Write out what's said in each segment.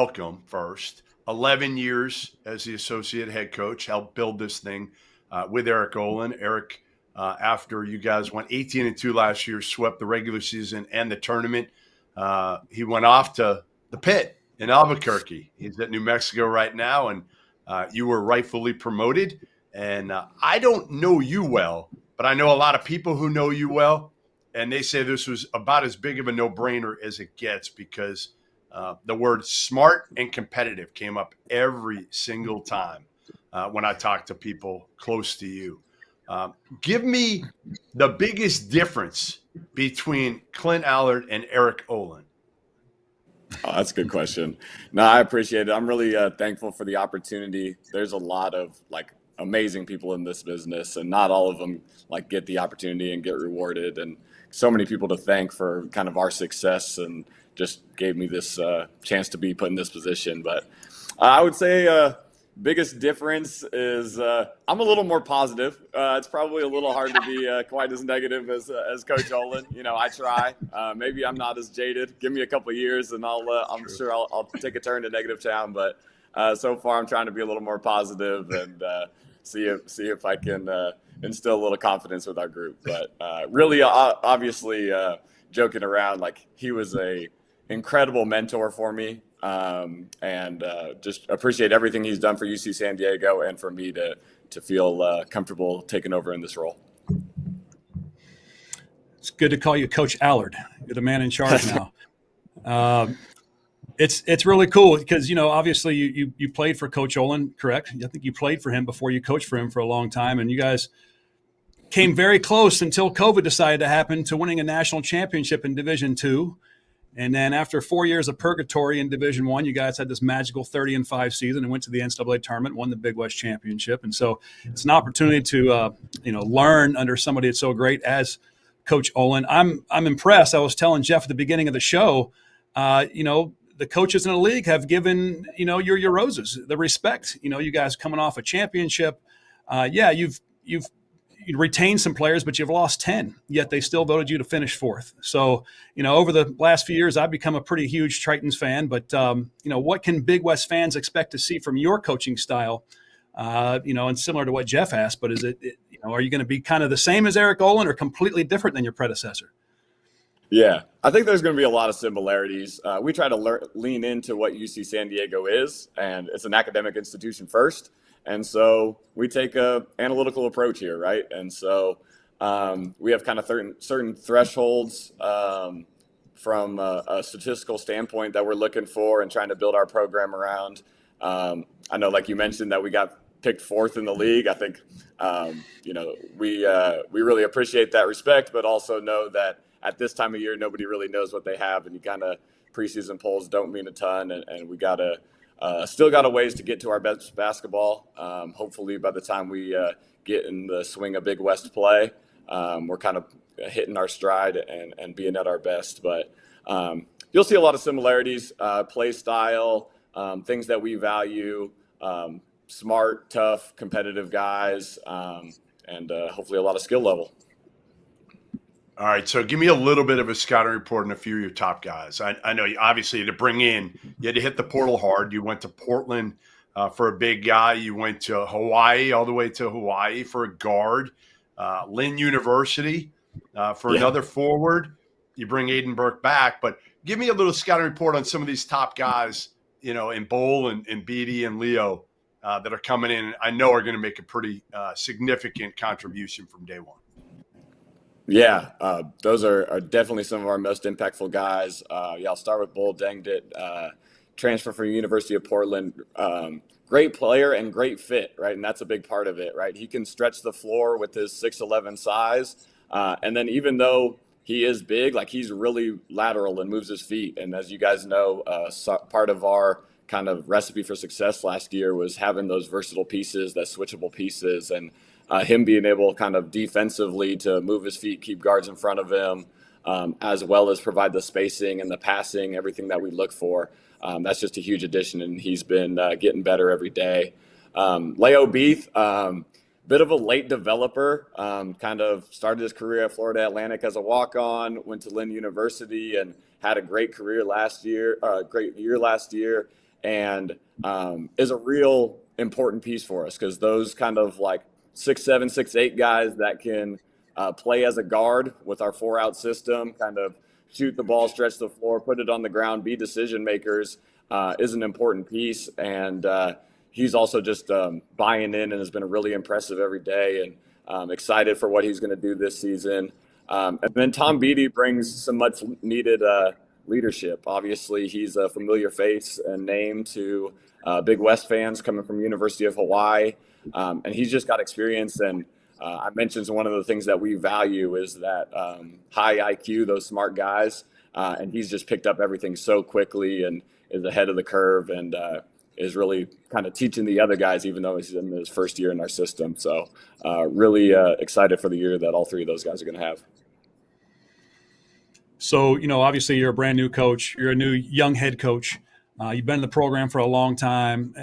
welcome first. 11 years as the associate head coach, helped build this thing with Eric Olin. Eric, after you guys went 18-2 last year, swept the regular season and the tournament, he went off to the pit in Albuquerque. He's at New Mexico right now, and you were rightfully promoted. And I don't know you well, but I know a lot of people who know you well, and they say this was about as big of a no-brainer as it gets because the word smart and competitive came up every single time when I talk to people close to you. Give me the biggest difference between Clint Allard and Eric Olin. Oh, that's a good question. No, I appreciate it. I'm really thankful for the opportunity. There's a lot of amazing people in this business, and not all of them get the opportunity and get rewarded. And so many people to thank for kind of our success and just gave me this chance to be put in this position. But I would say biggest difference is I'm a little more positive. It's probably a little hard to be quite as negative as Coach Olin. I try. Maybe I'm not as jaded. Give me a couple of years, and I'm sure I'll take a turn to negative town. But so far, I'm trying to be a little more positive and see if I can instill a little confidence with our group. But really, obviously, joking around, he was a incredible mentor for me. And just appreciate everything he's done for UC San Diego and for me to feel comfortable taking over in this role. It's good to call you Coach Allard. You're the man in charge now. It's really cool because, obviously you played for Coach Olin, correct? I think you played for him before you coached for him for a long time, and you guys came very close until COVID decided to happen to winning a national championship in Division II. And then after 4 years of purgatory in Division I, you guys had this magical 30-5 season and went to the NCAA tournament, won the Big West Championship. And so it's an opportunity to, learn under somebody that's so great as Coach Olin. I'm impressed. I was telling Jeff at the beginning of the show, the coaches in the league have given, your roses, the respect. You guys coming off a championship. You've retained some players, but you've lost 10, yet they still voted you to finish fourth. So, over the last few years, I've become a pretty huge Tritons fan, but, what can Big West fans expect to see from your coaching style? And similar to what Jeff asked, but is it are you going to be kind of the same as Eric Olin or completely different than your predecessor? Yeah, I think there's going to be a lot of similarities. We try to lean into what UC San Diego is, and it's an academic institution first. And so we take a analytical approach here, right? And so we have kind of certain thresholds from a statistical standpoint that we're looking for and trying to build our program around. I know, like you mentioned, that we got picked fourth in the league. I think, we really appreciate that respect, but also know that at this time of year, nobody really knows what they have, and you kind of preseason polls don't mean a ton, and we got to still got a ways to get to our best basketball. Hopefully by the time we get in the swing of Big West play, we're kind of hitting our stride and being at our best. But you'll see a lot of similarities, play style, things that we value, smart, tough, competitive guys, and hopefully a lot of skill level. All right, so give me a little bit of a scouting report on a few of your top guys. I know you obviously to bring in, you had to hit the portal hard. You went to Portland for a big guy. You went to Hawaii, all the way to Hawaii for a guard. Lynn University for another forward. You bring Aiden Burke back. But give me a little scouting report on some of these top guys, in Bowl and Beatty and Leo that are coming in. I know are going to make a pretty significant contribution from day one. Yeah, those are definitely some of our most impactful guys. I'll start with Bull Dengdit, transfer from University of Portland. Great player and great fit, right? And that's a big part of it, right? He can stretch the floor with his 6'11" size. And then even though he is big, he's really lateral and moves his feet. And as you guys know, part of our kind of recipe for success last year was having those versatile pieces, that switchable pieces, and him being able kind of defensively to move his feet, keep guards in front of him, as well as provide the spacing and the passing, everything that we look for. That's just a huge addition, and he's been getting better every day. Leo Beath, bit of a late developer, kind of started his career at Florida Atlantic as a walk-on, went to Lynn University and had a great career last year, great year last year. and is a real important piece for us, because those kind of like 6'7", 6'8" guys that can play as a guard with our 4-out system, kind of shoot the ball, stretch the floor, put it on the ground, be decision makers, is an important piece. And he's also just buying in and has been really impressive every day, and excited for what he's going to do this season. And then Tom Beatty brings some much needed leadership. Obviously, he's a familiar face and name to Big West fans coming from University of Hawaii. And he's just got experience. And I mentioned one of the things that we value is that high IQ, those smart guys. And he's just picked up everything so quickly and is ahead of the curve, and is really kind of teaching the other guys, even though he's in his first year in our system. So really excited for the year that all three of those guys are going to have. So, obviously you're a brand new coach. You're a new young head coach. You've been in the program for a long time.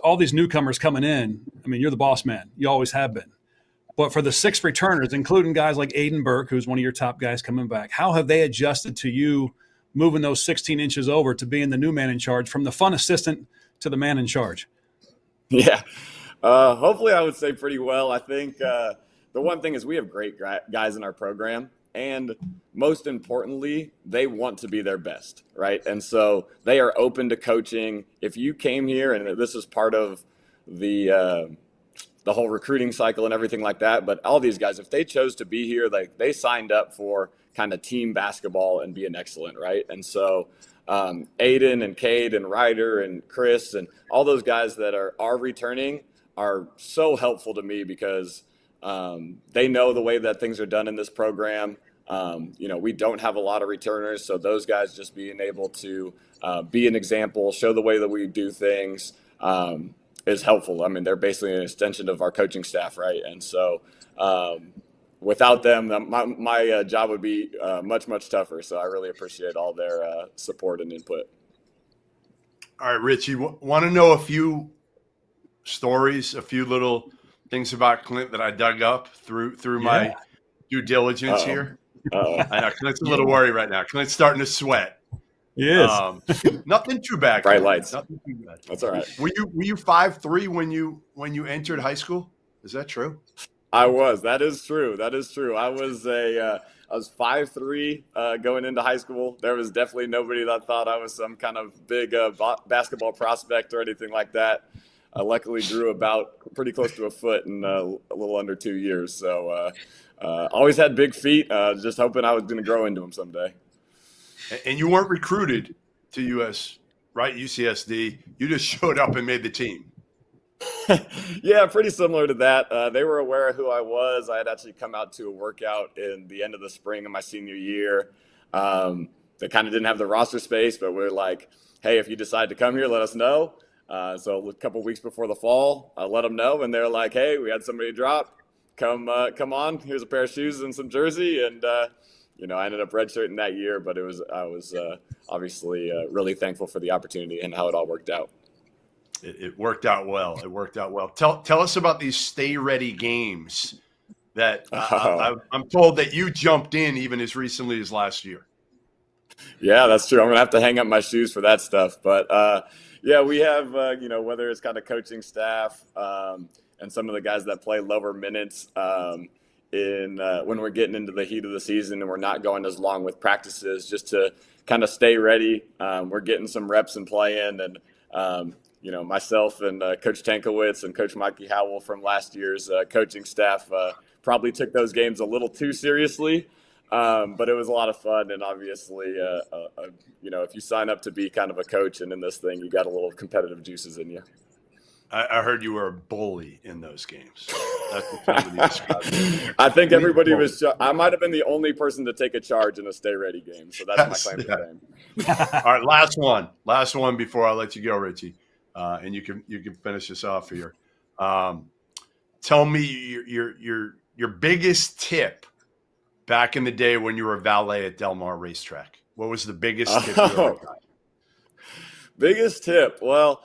All these newcomers coming in, I mean, you're the boss man. You always have been. But for the 6 returners, including guys like Aiden Burke, who's one of your top guys coming back, how have they adjusted to you moving those 16 inches over to being the new man in charge, from the fun assistant to the man in charge? Yeah. Hopefully I would say pretty well. I think the one thing is we have great guys in our program. And most importantly, they want to be their best, right? And so they are open to coaching. If you came here, and this is part of the whole recruiting cycle and everything like that, but all these guys, if they chose to be here, they signed up for kind of team basketball and being excellent, right? And so Aiden and Cade and Ryder and Chris and all those guys that are returning are so helpful to me, because they know the way that things are done in this program. We don't have a lot of returners, so those guys just being able to be an example, show the way that we do things, is helpful. I mean, they're basically an extension of our coaching staff, right? And so without them, my job would be much, much tougher. So I really appreciate all their support and input. All right, Richie, want to know a few stories, a few little things about Clint that I dug up through my due diligence here. I know Clint's a little worried right now. Clint's starting to sweat. He is. Nothing too bad. Bright lights. Nothing too bad. That's all right. Were you 5'3" when you entered high school? Is that true? I was. That is true. I was 5'3" going into high school. There was definitely nobody that thought I was some kind of big basketball prospect or anything like that. I luckily grew about pretty close to a foot in a little under 2 years. So always had big feet. Just hoping I was going to grow into them someday. And you weren't recruited to US, right? UCSD. You just showed up and made the team. Yeah, pretty similar to that. They were aware of who I was. I had actually come out to a workout in the end of the spring of my senior year. They kind of didn't have the roster space, but we're like, hey, if you decide to come here, let us know. So a couple of weeks before the fall, I let them know, and they're like, hey, we had somebody drop. Come on. Here's a pair of shoes and some jersey. And, I ended up redshirting that year, but I was obviously really thankful for the opportunity and how it all worked out. It worked out well. Tell us about these stay ready games that I'm told that you jumped in even as recently as last year. Yeah, that's true. I'm going to have to hang up my shoes for that stuff. But, we have, whether it's kind of coaching staff and some of the guys that play lower minutes when we're getting into the heat of the season and we're not going as long with practices, just to kind of stay ready. We're getting some reps and playing, and myself and Coach Tankowitz and Coach Mikey Howell from last year's coaching staff probably took those games a little too seriously, but it was a lot of fun. And obviously, if you sign up to be kind of a coach and in this thing, you got a little competitive juices in you. I heard you were a bully in those games. That's what somebody described. I think everybody was. I might have been the only person to take a charge in a stay ready game, so that's my claim to fame. All right, last one before I let you go, Richie, and you can finish this off here. Tell me your biggest tip back in the day when you were a valet at Del Mar Racetrack. What was the biggest tip you ever got? Biggest tip? Well,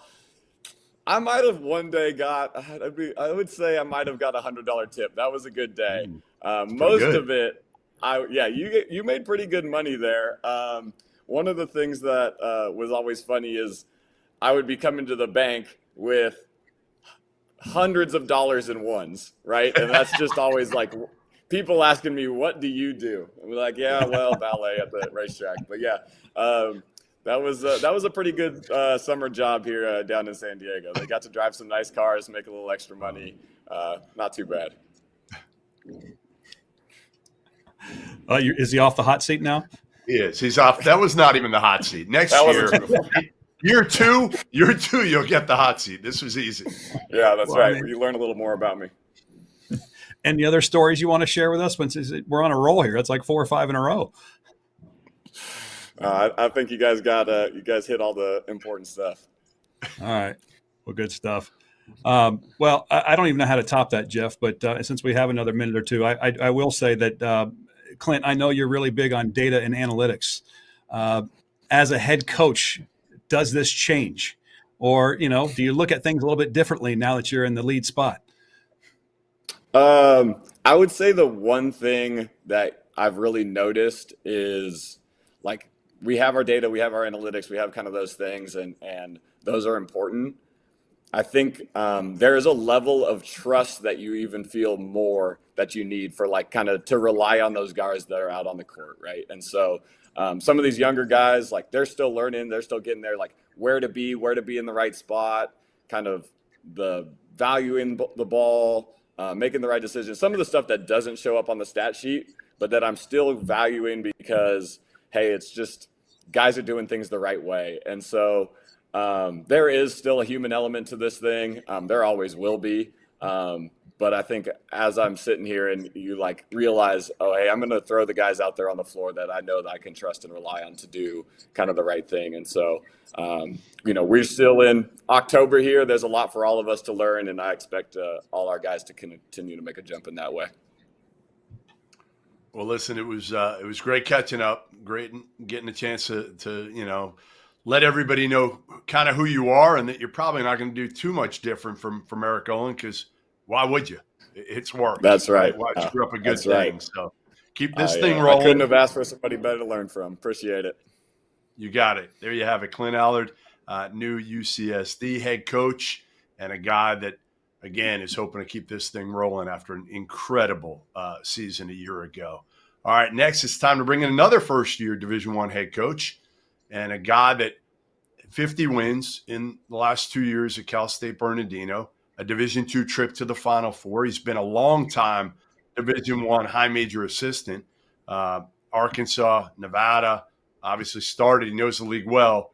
I might have one day got, I would say I might have got $100 tip. That was a good day. Most good. Of it, you made pretty good money there. One of the things that was always funny is I would be coming to the bank with hundreds of dollars in ones, right? And that's just always like people asking me, what do you do? I'm like, yeah, well, ballet at the racetrack. But yeah, that was a pretty good summer job here down in San Diego. They got to drive some nice cars, make a little extra money. Not too bad. Is he off the hot seat now? He is. He's off. That was not even the hot seat. Next year, year two, you'll get the hot seat. This was easy. Yeah, that's right. You learn a little more about me. Any other stories you want to share with us? We're on a roll here. That's like 4 or 5 in a row. I think you guys hit all the important stuff. All right. Well, good stuff. Well, I don't even know how to top that, Jeff, but since we have another minute or two, I will say that, Clint, I know you're really big on data and analytics. As a head coach, does this change? Or, do you look at things a little bit differently now that you're in the lead spot? I would say the one thing that I've really noticed is like we have our data, we have our analytics, we have kind of those things, and those are important. I think there is a level of trust that you even feel more that you need for like kind of to rely on those guys that are out on the court, right? And so some of these younger guys, like they're still learning, they're still getting there, like where to be in the right spot, kind of the valuing the ball, making the right decisions. Some of the stuff that doesn't show up on the stat sheet, but that I'm still valuing because, hey, it's just guys are doing things the right way. And so there is still a human element to this thing. There always will be. But I think as I'm sitting here and you like realize, oh, hey, I'm going to throw the guys out there on the floor that I know that I can trust and rely on to do kind of the right thing. And so, we're still in October here. There's a lot for all of us to learn, and I expect all our guys to continue to make a jump in that way. Well, listen, it was great catching up, great getting a chance to let everybody know kind of who you are and that you're probably not going to do too much different from Eric Olin, because why would you? It's work. That's right. Why screw up a good thing? Right. So keep this thing rolling. I couldn't have asked for somebody better to learn from. Appreciate it. You got it. There you have it. Clint Allard, new UCSD head coach, and a guy that, again, is hoping to keep this thing rolling after an incredible season a year ago. All right, next it's time to bring in another first-year Division I head coach, and a guy that 50 wins in the last 2 years at Cal State Bernardino, a Division II trip to the Final Four. He's been a long-time Division I high major assistant, Arkansas, Nevada, obviously started. He knows the league well.